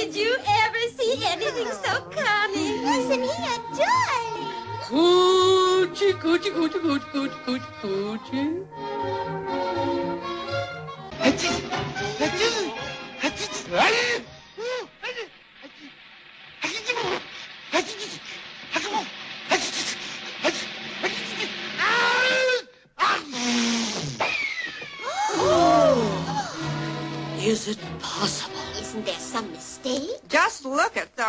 Did you ever see anything so cunning? Isn't he a darling? Coochie, coochie, coochie, coochie, coochie, coochie, coochie. Hadi, hadi, hadi, hadi. Is it possible? Isn't there some mistake? Just look at those.